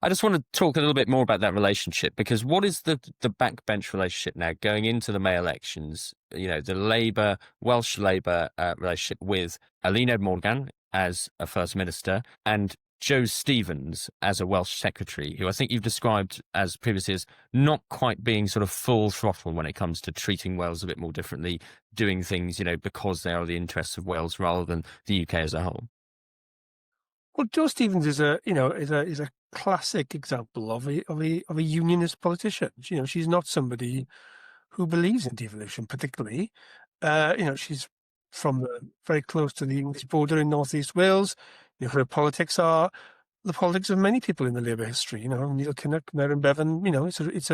I just want to talk a little bit more about that relationship, because what is the backbench relationship now going into the May elections? You know, the Welsh Labour relationship with Alun Morgan as a First Minister and Joe Stevens as a Welsh Secretary, who I think you've described as previously as not quite being sort of full throttle when it comes to treating Wales a bit more differently, doing things, you know, because they are the interests of Wales rather than the UK as a whole. Well, Joe Stevens is a classic example of a unionist politician. You know, she's not somebody who believes in devolution particularly. You know, she's from very close to the English border in northeast Wales. You know, her politics are the politics of many people in the Labour history. You know, Neil Kinnock, Mary Bevan. You know, it's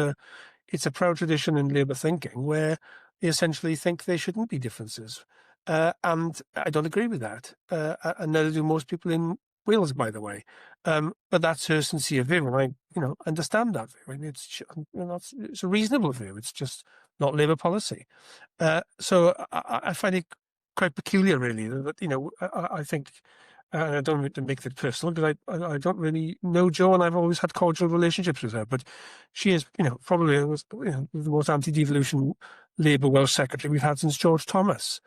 a proud tradition in Labour thinking where they essentially think there shouldn't be differences. And I don't agree with that, and neither do most people in Wales, by the way. But that's her sincere view, and I, you know, understand that view. I mean, it's a reasonable view. It's just not Labour policy. So I find it quite peculiar, really, that, you know, I think, and I don't mean to make it personal, because I don't really know Jo, and I've always had cordial relationships with her, but she is, you know, probably the most anti-devolution Labour Welsh Secretary we've had since George Thomas.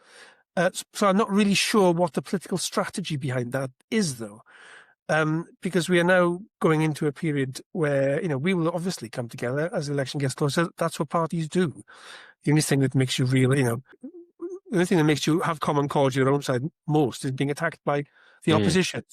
So I'm not really sure what the political strategy behind that is, though, because we are now going into a period where, you know, we will obviously come together as the election gets closer. That's what parties do. The only thing that makes you really, you know, the only thing that makes you have common cause your own side most is being attacked by the opposition.